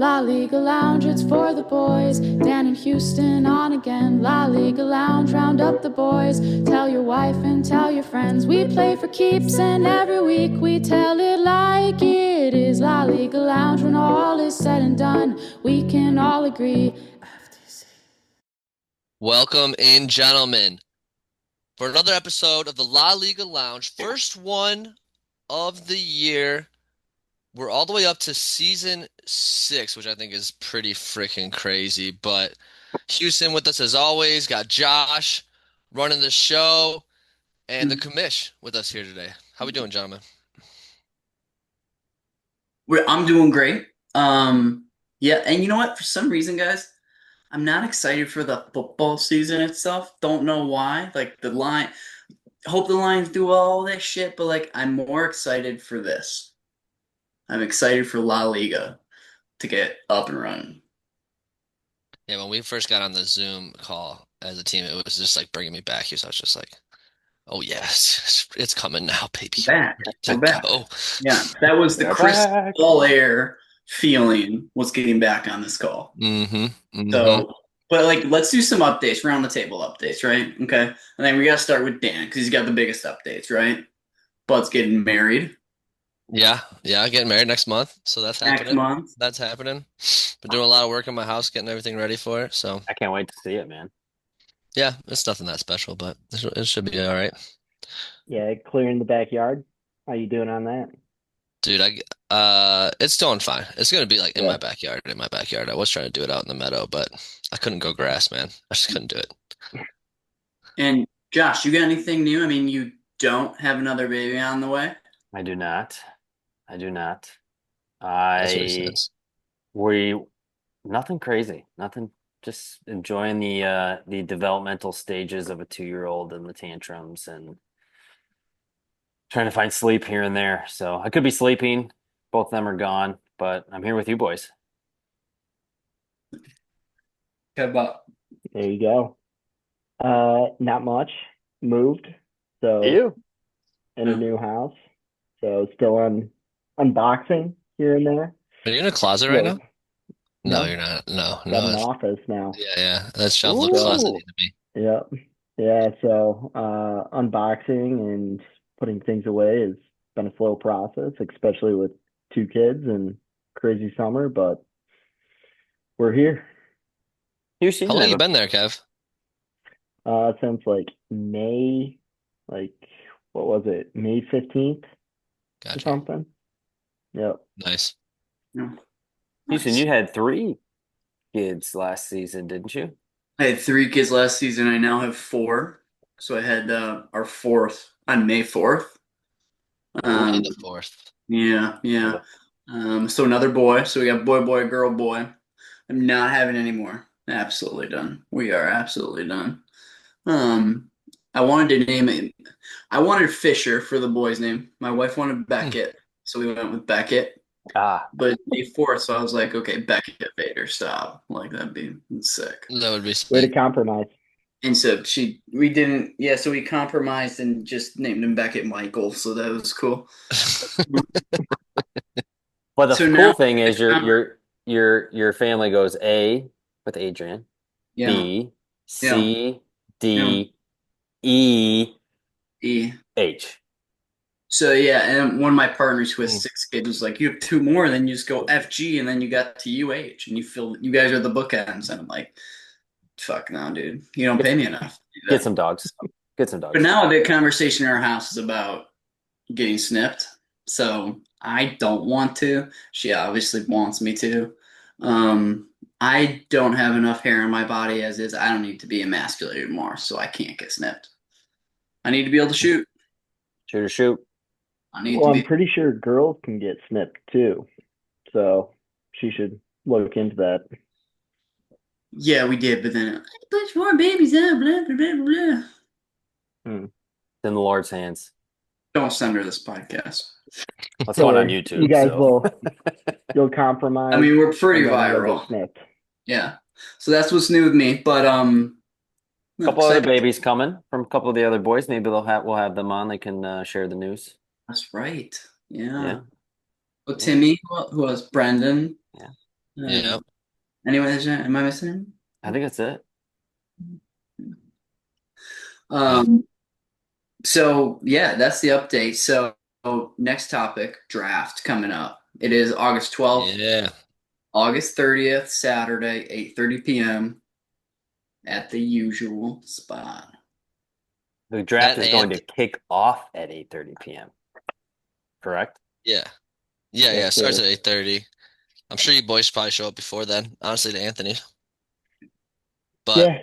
La Liga Lounge, it's for the boys. Dan and Houston on again. La Liga Lounge, round up the boys. Tell your wife and tell your friends. We play for keeps and every week we tell it like it is. La Liga Lounge, when all is said and done, we can all agree. FTC. Welcome in, gentlemen, for another episode of the La Liga Lounge. First one of the year. We're all the way up to season 6, which I think is pretty freaking crazy. But Houston with us as always. Got Josh running the show and the commish with us here today. How we doing, gentlemen? I'm doing great. Yeah, and you know what? For some reason, guys, I'm not excited for the football season itself. Don't know why. Like the line, hope the Lions do all that shit, but like I'm more excited for this. I'm excited for La Liga to get up and running. Yeah, when we first got on the Zoom call as a team, it was just like bringing me back. So I was just like, oh yes, it's coming now, baby. Back. To We're back. go. Yeah, that was the We're crisp back. all air feeling was getting back on this call. Mm-hmm. So, but like, let's do some updates, round the table updates, right? Okay. And then we got to start with Dan because he's got the biggest updates, right? Bud's getting married Yeah, getting married next month, so that's next happening. month. That's happening. Been doing a lot of work in my house, getting everything ready for it. So I can't wait to see it, man. yeah, it's nothing that special, but it should be all right. Yeah, clearing the backyard. How you doing on that? Dude, it's doing fine. It's gonna be like in Yeah. my backyard, in my backyard. I was trying to do it out in the meadow, but I couldn't go grass, man. I just couldn't do it. And Josh, you got anything new? I mean, you don't have another baby on the way. I do not. I do not. That's what he I says. we nothing crazy. Nothing. Just enjoying the developmental stages of a 2-year-old and the tantrums and trying to find sleep here and there. So I could be sleeping. Both of them are gone, but I'm here with you boys. Okay, but There you go. Not much. Moved. So You? in a new house. So still on unboxing here and there. Are you in a closet right Yeah. now? No, No. you're not. No, Got an that's office now. yeah. That shelf looks Ooh. closeted to me. Yep. Yeah, so unboxing and putting things away has been a slow process, especially with 2 kids and crazy summer, but we're here. Houston, How long have you a been there, Kev? Since like May, like what was it, May 15th or Gotcha. something? Yep. Nice. no. Houston, Nice. you had 3 kids last season, didn't you? I had 3 kids last season. I now have 4. So I had our fourth on May 4th. May Um, the 4th. yeah. So another boy. So we got boy, girl, boy. I'm not having any more. Absolutely done. We are absolutely done. Um, I wanted to name it. I wanted Fisher for the boy's name. My wife wanted Beckett, so we went with Beckett. Ah, But May 4th, so I was like, okay, Beckett Vader, stop. Like that'd be sick. That would be Way to sweet. compromise. And so we didn't, yeah. So we compromised and just named him Beckett Michael. So that was cool. but the So cool now, thing is your family goes A with Adrian, yeah, B, yeah, C, yeah. D, E, E. H. So yeah, and one of my partners who has Mm. 6 kids was like, "You have 2 more, and then you just go FG, and then you got to UH, and you guys are the bookends." And I'm like, "Fuck no, dude, you don't pay me enough to do Get that." some dogs. Get some But dogs. now the conversation in our house is about getting snipped. So I don't want to. She obviously wants me to. I don't have enough hair on my body as is. I don't need to be emasculated more, so I can't get snipped. I need to be able to shoot. Shoot or shoot. I need Well, to I'm be. pretty sure girls can get snipped too. So she should look into that. Yeah, we did, but then I put more babies out. Blah blah blah blah. It's in the Lord's hands. Don't send her this podcast. Let's Don't go on worry. YouTube. You guys so. you'll compromise. I mean, we're pretty and then you'll viral. get snipped. Yeah, so that's what's new with me. But A couple other excited. babies coming from a couple of the other boys. Maybe we'll have them on. They can share the news. That's right. Yeah. Yeah. Well, Timmy, who was Brendan? Yeah. Yeah. Anyone? Am I missing him? I think that's it. Um, so yeah, that's the update. So next topic, draft coming up. It is August 12th, Yeah. August 30th, Saturday, 8:30 p.m. at the usual spot. The draft That is going to and kick off at 8:30 p.m. Correct? yeah. Yeah, Yes, yeah. It starts sir. at 8:30. I'm sure you boys probably show up before then, honestly, to Anthony. But Yeah,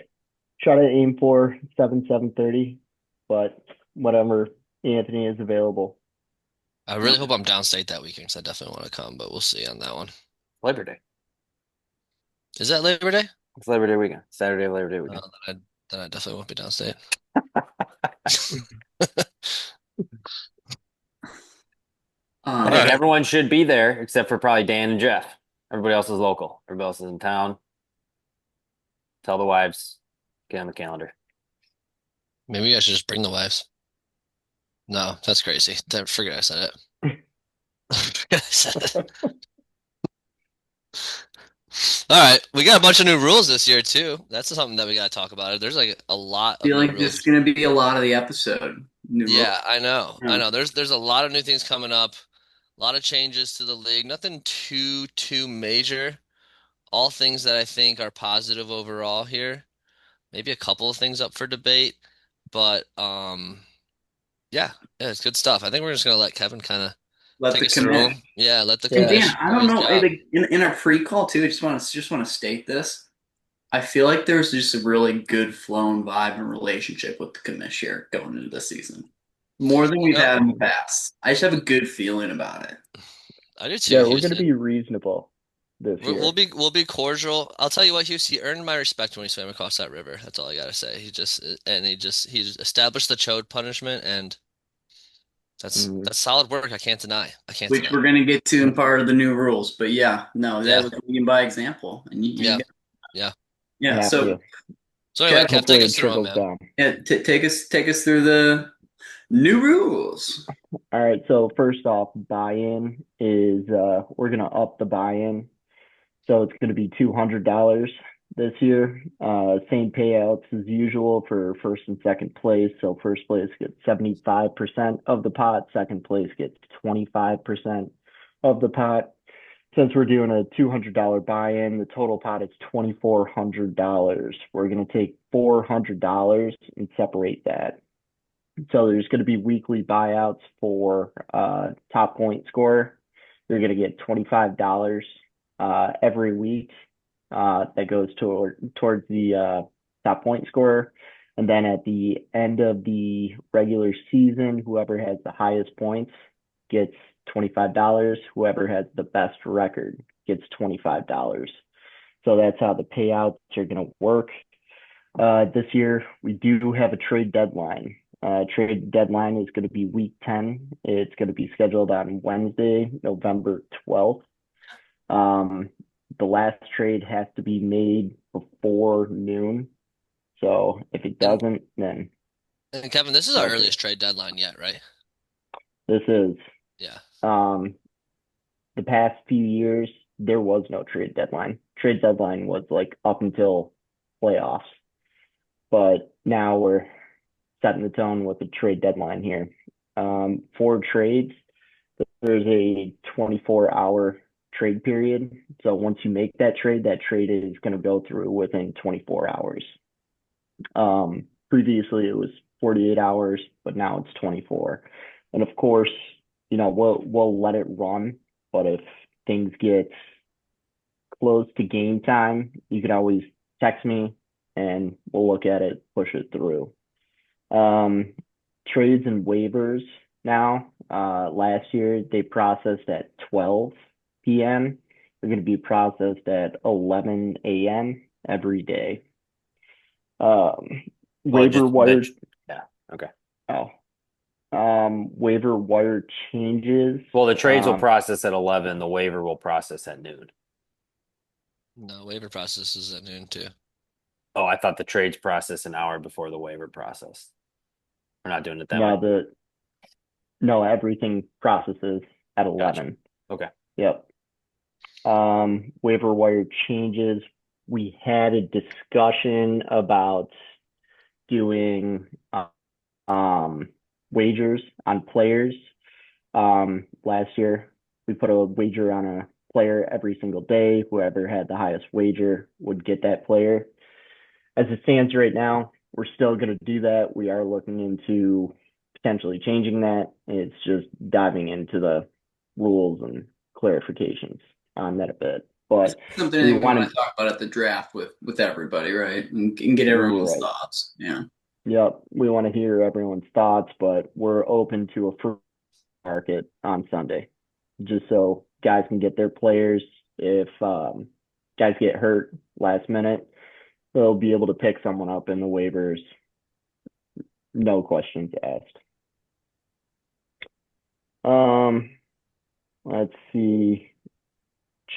try to aim for 7:30, but whatever Anthony is available. I really hope I'm downstate that weekend because I definitely want to come, but we'll see on that one. Labor Day. Is that Labor Day? It's Labor Day weekend. Saturday, Labor Day weekend. Then I definitely won't be downstate. I Um, think All right. everyone should be there except for probably Dan and Jeff. Everybody else is local. Everybody else is in town. Tell the wives, get on the calendar. Maybe I should just bring the wives. No, that's crazy. Forget I said it. Forget I said it. All right, we got a bunch of new rules this year too. That's something that we got to talk about. There's like a lot of feel new like this is rules. going to be a lot of the episode. New rule. Yeah, I know. I Yeah. know. There's a lot of new things coming up. A lot of changes to the league. Nothing too major. All things that I think are positive overall here. Maybe a couple of things up for debate, but yeah, it's good stuff. I think we're just gonna let Kevin kind of Let take the us through commit. 'em. Yeah, let the And Dan, commish I do don't his know. job. Like in our pre-call too, I just want to state this. I feel like there's just a really good flown vibe and relationship with the commish here going into this season. More than You we've know, had in the past. I just have a good feeling about it. I do too, Yeah, we're going to Houston. be reasonable this We'll year. be cordial. I'll tell you what, Houston, he earned my respect when he swam across that river. That's all I gotta say. He's established the chode punishment, and Mhm. that's solid work. I can't deny. I can't Which deny. we're gonna get to in part of the new rules. But yeah, no, that Yeah, was leading by example. And yeah, yeah. yeah. Have So to. So anyway, Kev, Kev, take Hopefully us it through 'em, trickles man. down. yeah, take us through the new rules. All right, so first off, buy-in is we're gonna up the buy-in. So it's gonna be $200 this year. Same payouts as usual for first and second place. So first place gets 75% of the pot, second place gets 25% of the pot. Since we're doing a $200 buy-in, the total pot is $2,400. We're gonna take $400 and separate that. So there's going to be weekly buyouts for top point scorer. You're going to get $25 every week that goes towards the top point scorer. And then at the end of the regular season, whoever has the highest points gets $25. Whoever has the best record gets $25. So that's how the payouts are going to work. This year, we do have a trade deadline. Trade deadline is going to be week 10. It's going to be scheduled on Wednesday, November 12th. The last trade has to be made before noon. So if it And doesn't, then and Kevin, this is our that's it. earliest trade deadline yet, right? This is Yeah. um, the past few years, there was no trade deadline. Trade deadline was like up until playoffs, but now we're setting the tone with the trade deadline here. For trades, there's a 24-hour trade period. So once you make that trade is going to go through within 24 hours. Previously, it was 48 hours, but now it's 24. And of course, we'll let it run. But if things get close to game time, you can always text me and we'll look at it, push it through. Um, Trades and waivers now. Last year they processed at 12 p.m. They're going to be processed at 11 a.m. every day. Well, Waiver wire. yeah. Okay. Oh, waiver wire changes. Well, the trades will process at 11. The waiver will process at noon. No, waiver process is at noon too. Oh, I thought the trades process an hour before the waiver process. We're not doing it that No, way. no, everything processes at 11. Okay. Yep. Waiver wire changes. We had a discussion about doing um, wagers on players. Last year, we put a wager on a player every single day. Whoever had the highest wager would get that player. As it stands right now, we're still going to do that. We are looking into potentially changing that. It's just diving into the rules and clarifications on that a bit. It's But something we that we want want to talk about at the draft with everybody, right? And get everyone's right. thoughts. Yeah. Yep, we want to hear everyone's thoughts, but we're open to a free market on Sunday, just so guys can get their players. If guys get hurt last minute, they'll be able to pick someone up in the waivers, no questions asked. Um, let's see,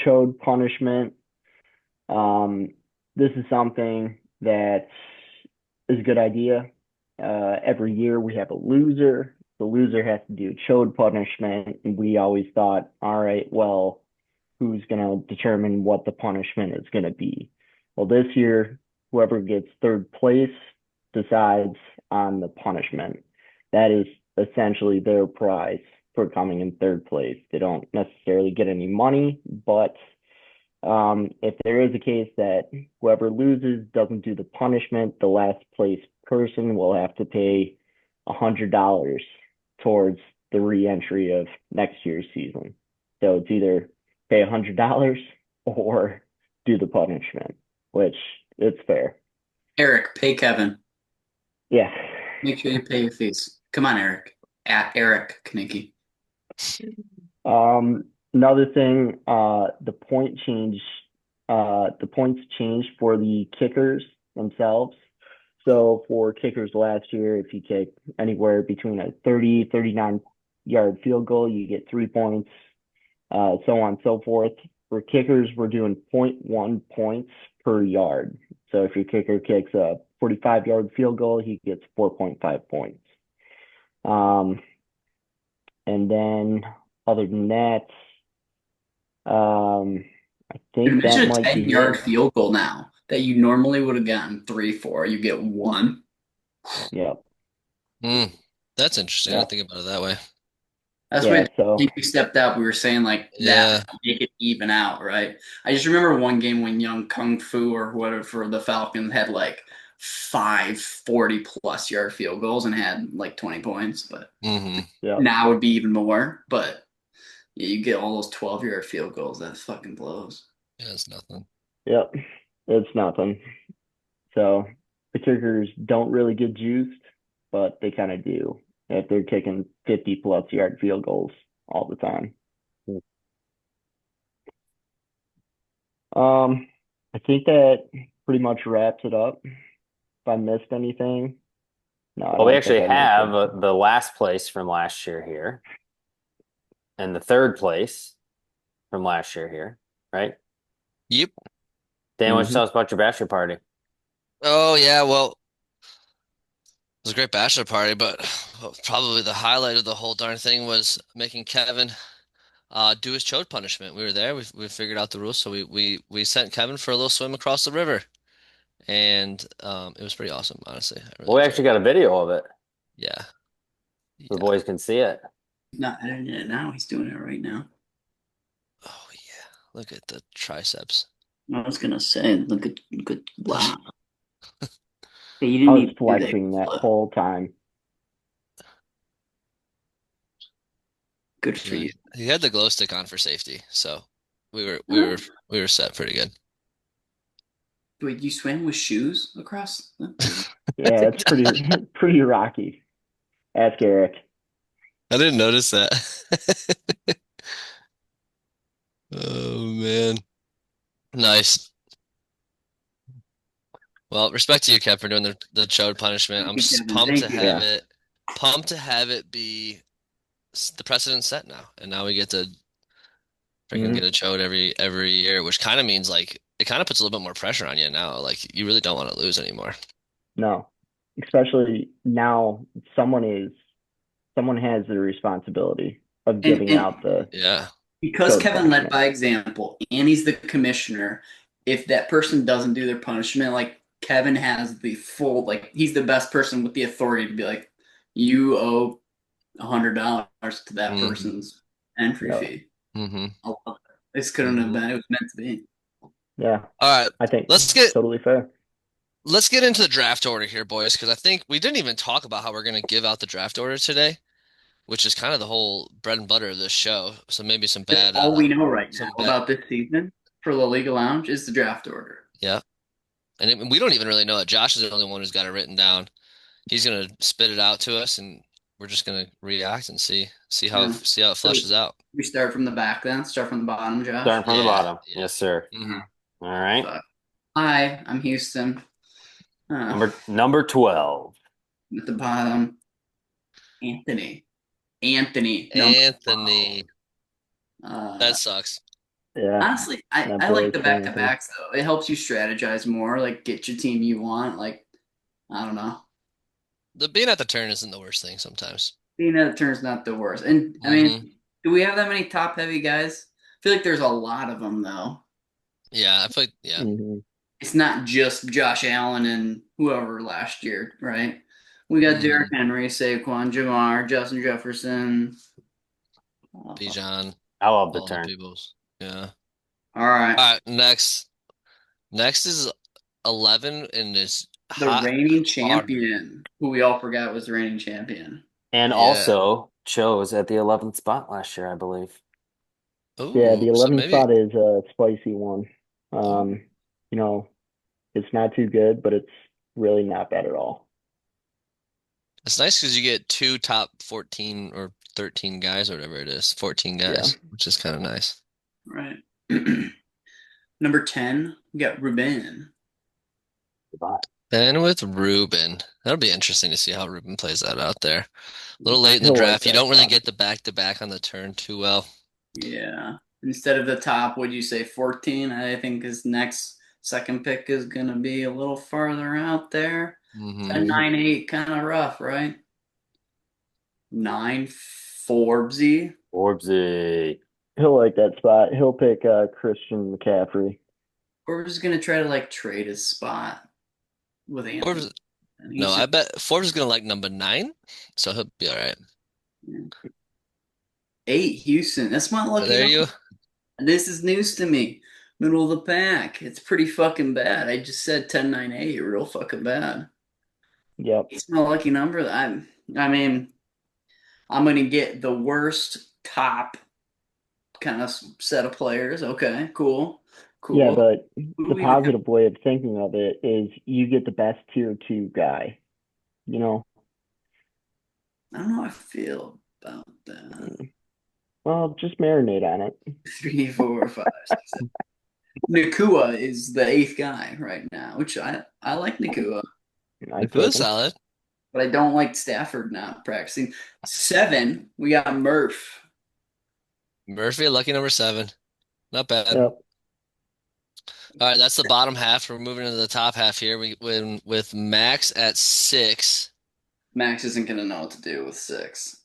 chode punishment. Um, this is something that is a good idea. Every year we have a loser. The loser has to do chode punishment, and we always thought, all right, well, who's going to determine what the punishment is going to be? Well, this year, whoever gets third place decides on the punishment. That is essentially their prize for coming in third place. They don't necessarily get any money, but if there is a case that whoever loses doesn't do the punishment, the last place person will have to pay $100 towards the re-entry of next year's season. So it's either pay $100 or do the punishment, which it's fair. Eric, pay Kevin. Yeah. Make sure you pay your fees. Come on, Eric. At Eric Knicky. Another thing, the points changed for the kickers themselves. So for kickers last year, if you kick anywhere between a 39 yard field goal, you get 3 points, so on and so forth. For kickers, we're doing 0.1 points per yard. So if your kicker kicks a 45-yard field goal, he gets 4.5 points. And then other than that, I think Imagine that a might be 10-yard it. field goal now that you normally would have gotten 3, 4. You get 1. Yep. That's interesting. I Yep. didn't think about it that way. That's Yeah. why So we stepped up. We were saying like that Yeah. make it even out, right? I just remember one game when Young Kung Fu or whatever for the Falcons had like 5 40+ yard field goals and had like 20 points, but hmm yep. now it would be even more. But yeah, you get all those 12-yard field goals. That fucking blows. Yeah, it's nothing. Yep. It's nothing. So the kickers don't really get juiced, but they kind of do if they're kicking 50+ yard field goals all the time. I think that pretty much wraps it up. If I missed anything, no, I Well, we don't think actually I missed have anything. the last place from last year here and the third place from last year here, right? Yep. Dan, why don't you Mm-hmm. tell us about your bachelor party? Oh yeah, well, it was a great bachelor party, but probably the highlight of the whole darn thing was making Kevin do his chode punishment. We were there. We figured out the rules, so we sent Kevin for a little swim across the river, and it was pretty awesome. Honestly, I really Well, we enjoyed actually it. got a video of it. Yeah, The yeah. boys can see it. He's not editing it now. He's doing it right now. Oh yeah. Look at the triceps. I was gonna say, look at wow. Hey, you I didn't was need to do that. flexing that whole time. Good for Yeah, you. he had the glow stick on for safety, so we were set pretty good. Wait, you swam with shoes across the river? Yeah, it's pretty pretty rocky. Ask Eric. I didn't notice that. Oh man. Nice. Well, respect to you, Kev, for doing the chode punishment. I'm Thank you, Kevin. pumped to Thank you. have Yeah. it, pumped to have it be the precedent set now, and now we get to freaking Mm-hmm. get a chode every year, which kind of means like it kind of puts a little bit more pressure on you now. Like you really don't want to lose anymore. No, especially now someone has the responsibility of And giving and out the Yeah. Because Code Kevin led punishment. by example and he's the commissioner, if that person doesn't do their punishment, like Kevin has the full, like he's the best person with the authority to be like, you owe $100 to that Hmm. person's entry Yep. fee. Hmm. I love it. This couldn't have Hmm. been, it was meant to be. Yeah, All right, I think let's get totally fair. let's get into the draft order here, boys, because I think we didn't even talk about how we're going to give out the draft order today, which is kind of the whole bread and butter of this show. So maybe That's all we know right now some bad, about this season for La Liga Lounge is the draft order. yeah. We don't even really know it. Josh is the only one who's got it written down. He's gonna spit it out to us, and we're just gonna react and Yeah. see how it So flushes out. we start from the back then, start from the bottom, Josh. Starting from the Yeah, bottom. yeah. Yes, sir. Hmm. All right. So, hi, I'm Houston. Number 12. At the bottom, Anthony. Anthony, number Anthony, 12. that sucks. Yeah, Honestly, that I like boy the back to Anthony. backs though. It helps you strategize more, like get your team you want. Like, I don't know. The being at the turn isn't the worst thing sometimes. Being at a turn's not the worst. And I Hmm. mean, do we have that many top heavy guys? I feel like there's a lot of them though. Yeah, I feel like yeah. Hmm. It's not just Josh Allen and whoever last year, right? We got Derrick Hmm. Henry, Saquon, Jamar, Justin Jefferson. Bijan, I love the all the turn. peoples. Yeah. All right. All right, next is 11 and is The hot reigning garbage. champion, who we all forgot was the reigning champion. And Yeah. also chose at the 11th spot last year, I believe. Yeah, Ooh, the so 11th maybe. spot is a spicy one. Ooh. Um, you know, it's not too good, but it's really not bad at all. It's nice because you get two top 14 or 13 guys or whatever it is, 14 Yeah. guys, which is kind of nice. Right. Number 10, we got Ruben. Goodbye. Then with Ruben, that'll be interesting to see how Ruben plays that out there. A little late in the He'll like draft. You that don't really spot. get the back-to-back on the turn too well. Yeah. Instead of the top, would you say 14? I think his next second pick is going to be a little farther out there. Hmm. 10, Mhm. 9, 8, kind of rough, right? 9, Forbesy. Forbesy. He'll like that spot. He'll pick Christian McCaffrey. Forbes is going to try to like trade his spot with Anthony. Forbes, And no, he's I just, bet Forbes is gonna like number 9, so he'll be all right. 8, Houston. That's my lucky There number. you. This is news to me. Middle of the pack. It's pretty fucking bad. I just said 10, 9, 8. Real fucking bad. Yep. It's my lucky number. I mean, I'm gonna get the worst top kind of set of players. Okay, cool, Yeah, cool. but Who do the we even have? positive way of thinking of it is you get the best tier two guy. You know, I don't know how I feel about that. well, just marinate on it. 3, 4, 5, 6. Nakua is the eighth guy right now, which I like Nakua, I It was take him. solid. but I don't like Stafford not practicing. 7, we got Murph. Murphy, lucky number 7. Not bad. Yep. All right, that's the bottom half. We're moving into the top half here. We win with Max at 6. Max isn't gonna know what to do with 6.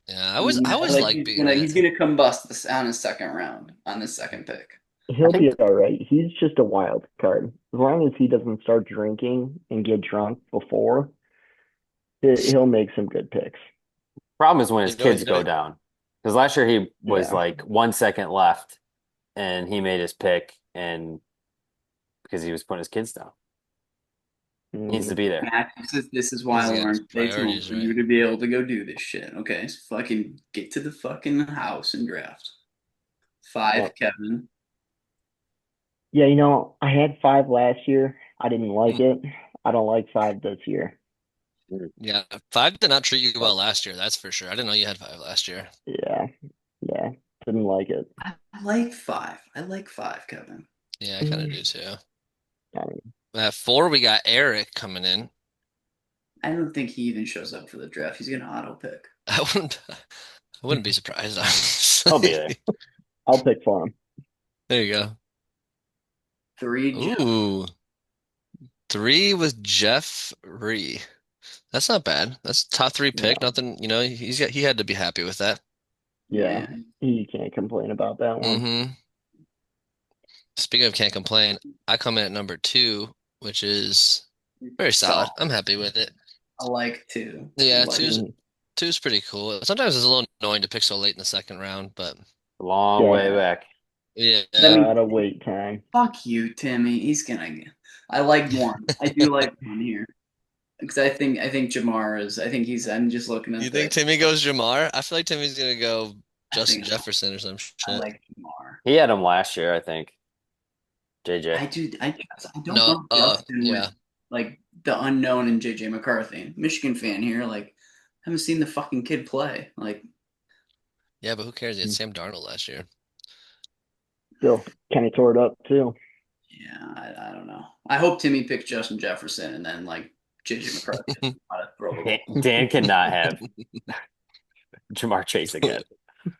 Yeah, I I always like like being he's that. gonna combust this on his second round on his second pick. I He'll be think all right. He's just a wild card. As long as he doesn't start drinking and get drunk before, he'll make some good picks. problem is when his You know, kids you know, go down. Because last year he was Yeah. like 1 second left and he made his pick and because he was putting his kids down. He needs Hmm. to be there. Max, this is why he's got his Lauren stays home priorities for right. you to be able to go do this shit. Okay, so fucking get to the fucking house and draft. 5, Yep. Kevin. Yeah, I had 5 last year. I didn't like Hmm. it. I don't like 5 this year. Yeah, 5 did not treat you But well last year. That's for sure. I didn't know you had 5 last year. yeah, yeah, didn't like it. I like 5. I like 5, Kevin. Yeah, I kind of Mm, do too. I mean, At 4, we got Eric coming in. I don't think he even shows up for the draft. He's gonna auto pick. I wouldn't be surprised, He'll be honestly. there. I'll pick for him. There you go. 3, Jeff. Ooh, 3 with Jeffrey. That's not bad. That's top 3 pick. No, Nothing, he had to be happy with that. Yeah, you can't complain about that one. Mm-hmm. Speaking of can't complain, I come in at number 2, which is very solid. I'm happy with it. I like two. Yeah, Like, two's pretty cool. Sometimes it's a little annoying to pick so late in the second round, but Long way Yeah, back. yeah. That means gotta wait time. fuck you, Timmy. He's gonna get. I like one. I do like one here because I think Jamar is. I think he's. I'm just looking You at think the. Timmy goes Jamar? I feel like Timmy's gonna go I Justin think Jefferson or some I shit. like Jamar. He had him last year, I think. JJ. I do. I don't No, know Justin yeah. with like the unknown and JJ McCarthy. Michigan fan here. Like, haven't seen the fucking kid play. Like, Yeah, but who cares? He had Sam Darnold last year. Still, Kenny tore it up too. yeah, I don't know. I hope Timmy picks Justin Jefferson and then like JJ McCarthy. Throw the ball. Dan cannot have Jamar Chase again.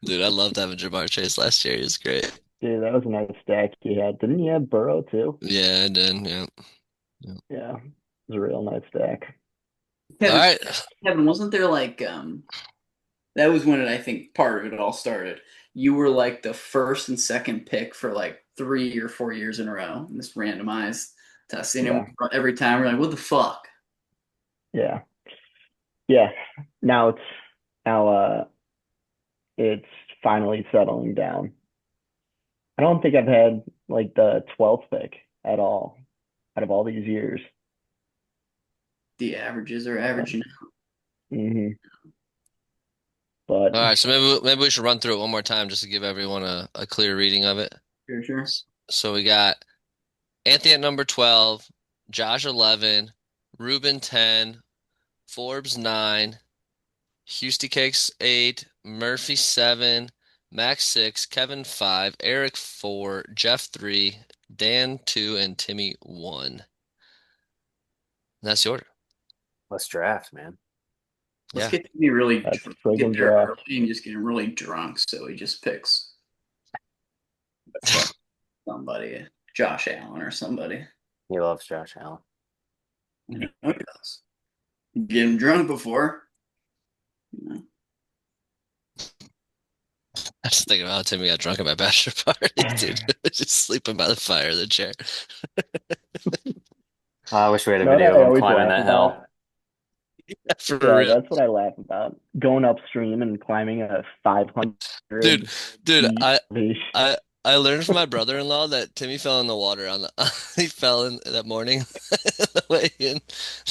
Dude, I loved having Jamar Chase last year. He was great. Dude, that was a nice stack he had. Didn't he have Burrow too? Yeah, I did. Yeah. Yeah, it was a real nice stack. All Kevin, right. Kevin, wasn't there like that was when I think part of it all started. You were like the first and second pick for like 3 or 4 years in a row in this randomized testing. Yeah. And every time we're like, what the fuck? Yeah. Yeah. Now it's finally settling down. I don't think I've had like the 12th pick at all out of all these years. The averages are averaging. hmm But All right, so maybe we should run through it one more time just to give everyone a clear reading of it. Sure. So we got Anthony at number 12, Josh 11, Ruben 10, Forbes 9, Houston Cakes 8, Murphy 7, Max 6, Kevin 5, Eric 4, Jeff 3, Dan 2, and Timmy 1. And that's the order. Let's draft, man. Let's Yeah. get to be really that's get friggin' there draft. early and just get really drunk, so he just picks somebody, Josh Allen or somebody. He loves Josh Allen. I know he does. Get him drunk before. You know. I just thinking about how Timmy got drunk at my bachelor party, dude. Just sleeping by the fire of the chair. I wish we had a You know what video I of him always climbing laugh that about? hill. For Yeah, real. that's what I laugh about. Going upstream and climbing a 500 Dude, feet I elevation. I learned from my brother-in-law that Timmy fell in the water on the he fell in that morning the way in.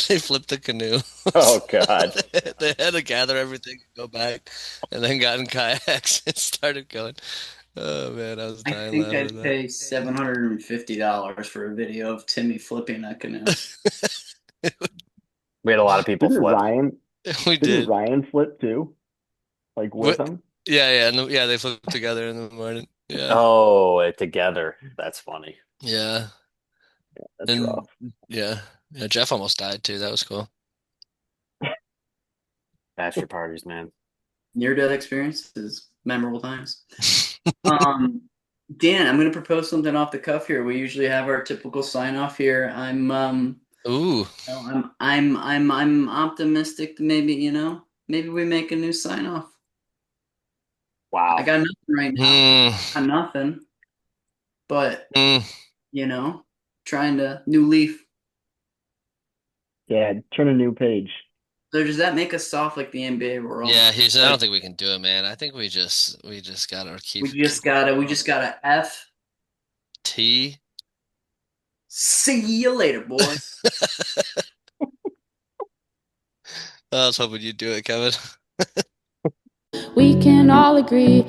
They flipped the canoe. Oh God. They had to gather everything and go back and then got in kayaks and started going. Oh man, I was I dying think laughing I'd at pay $750 for a video of Timmy flipping a canoe. We had a lot of people Didn't flip. Ryan that. We didn't did. Ryan flip too? Like with What? him? Yeah, yeah, they flipped together in the morning. Yeah. Oh, together. That's funny. Yeah. That's And rough. yeah. Yeah, Jeff almost died too. That was cool. Bachelor parties, man. Near-death experiences, memorable times. Dan, I'm going to propose something off the cuff here. We usually have our typical sign-off here. Ooh. I'm optimistic that maybe we make a new sign-off. Wow. I got nothing right now. Hmm. I'm nothing, but Hmm. trying to new leaf. Yeah, turn a new page. So does that make us soft like the NBA? We're all Yeah, I don't think we can do it, man. I think we just gotta keep we just gotta F. T. See you later, boy. I was hoping you'd do it, Kevin. We can all agree